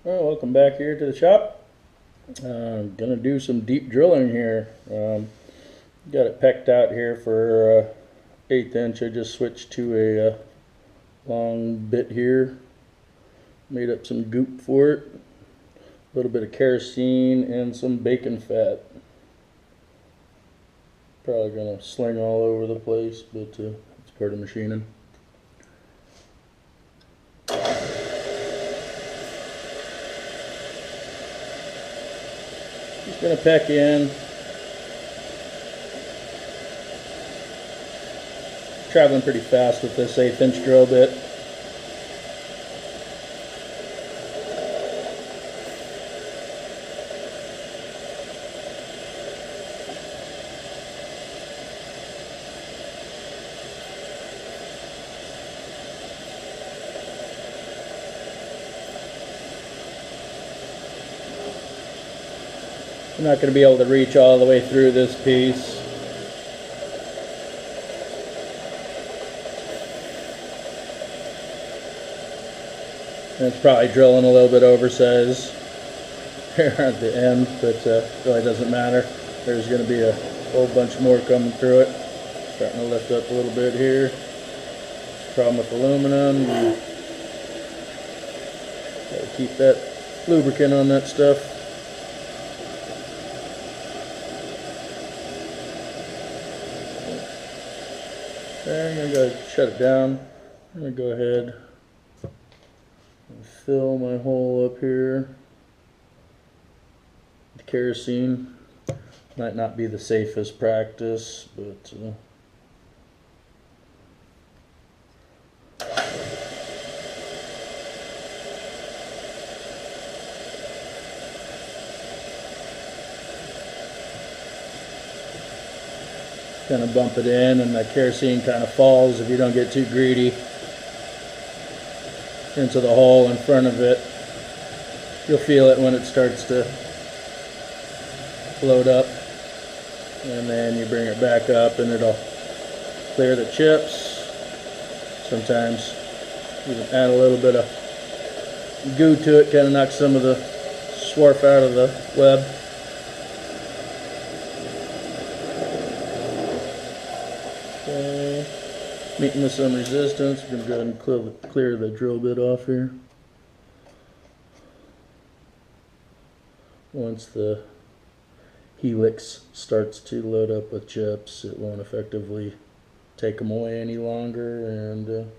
Well, welcome back here to the shop. Gonna do some deep drilling here. Got it pecked out here for 1/8 inch. I just switched to a long bit here. Made up some goop for it. A little bit of kerosene and some bacon fat. Probably gonna sling all over the place, but it's part of machining. Just gonna peck in. Traveling pretty fast with this 1/8 inch drill bit. I'm not going to be able to reach all the way through this piece. And it's probably drilling a little bit oversized here at the end, but really doesn't matter. There's going to be a whole bunch more coming through it. Starting to lift up a little bit here. Problem with aluminum, you gotta keep that lubricant on that stuff. There, I'm going to shut it down. I'm going to go ahead and fill my hole up here with kerosene. Might not be the safest practice, but kind of bump it in, and the kerosene kind of falls if you don't get too greedy into the hole in front of it. You'll feel it when it starts to load up, and then you bring it back up and it'll clear the chips. Sometimes you can add a little bit of goo to it, kind of knock some of the swarf out of the web. Okay. Meeting with some resistance. I'm going to go ahead and clear the drill bit off here. Once the helix starts to load up with chips, it won't effectively take them away any longer, and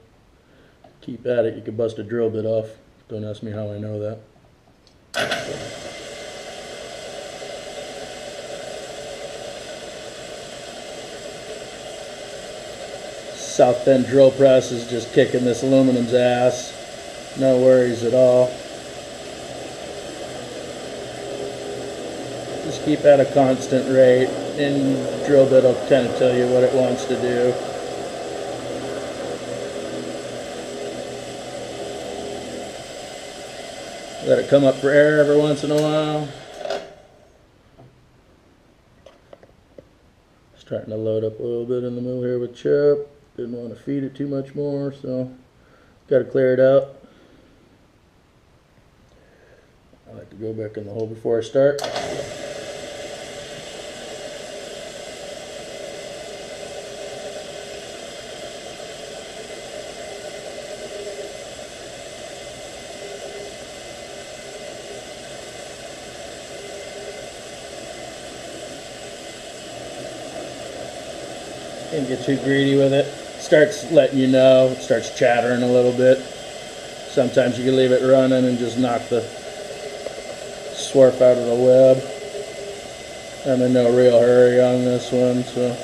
keep at it. You could bust a drill bit off. Don't ask me how I know that. South Bend drill press is just kicking this aluminum's ass. No worries at all. Just keep at a constant rate, and drill bit will kind of tell you what it wants to do. Let it come up for air every once in a while. Starting to load up a little bit in the middle here with chip. Didn't want to feed it too much more, so got to clear it out. I like to go back in the hole before I start. Can't get too greedy with it. Starts letting you know, it starts chattering a little bit. Sometimes you can leave it running and just knock the swarf out of the web. I'm in no real hurry on this one, so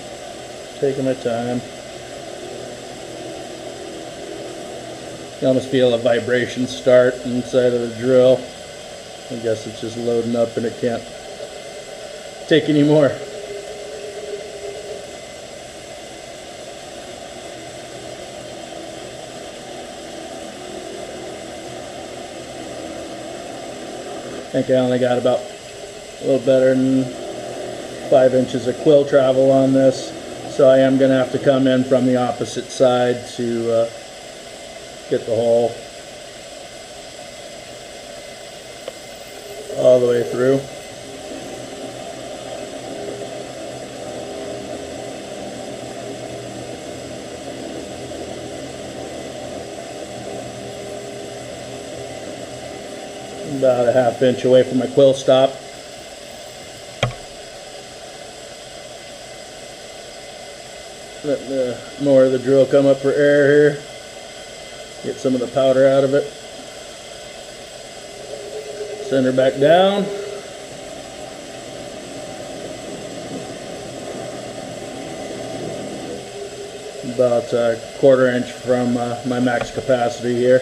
taking my time. You almost feel a vibration start inside of the drill. I guess it's just loading up and it can't take any more. I think I only got about a little better than 5 inches of quill travel on this, so I am going to have to come in from the opposite side to get the hole. all the way through. About a ½ inch away from my quill stop. Let more of the drill come up for air here. Get some of the powder out of it. Send her back down. About a ½ inch from my max capacity here.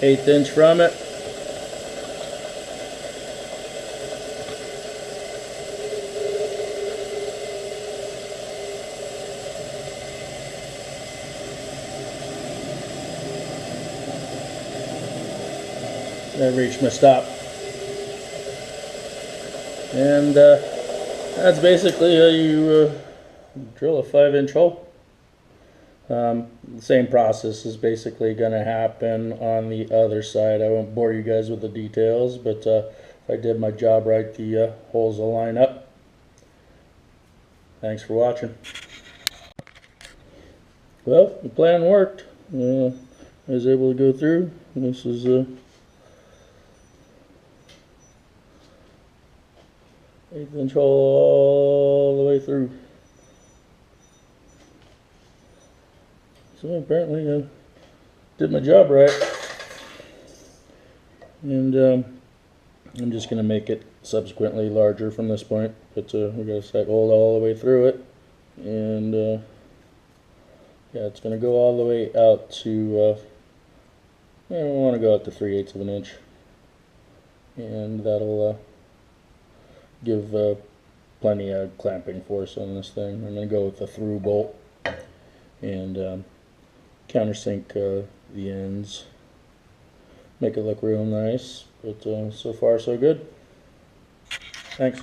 ½ inch from it. I've reached my stop. And that's basically how you drill a 5-inch hole. The same process is basically going to happen on the other side. I won't bore you guys with the details, but if I did my job right, the holes will line up. Thanks for watching. Well, the plan worked. I was able to go through. This is 1/8-inch hole all the way through. So apparently I did my job right. And I'm just going to make it subsequently larger from this point. But we're going to set hole all the way through it. And yeah, it's going to go all the way out to, I want to go out to 3/8 of an inch. And that'll give plenty of clamping force on this thing. I'm going to go with a through bolt and countersink the ends, make it look real nice. But so far so good. Thanks.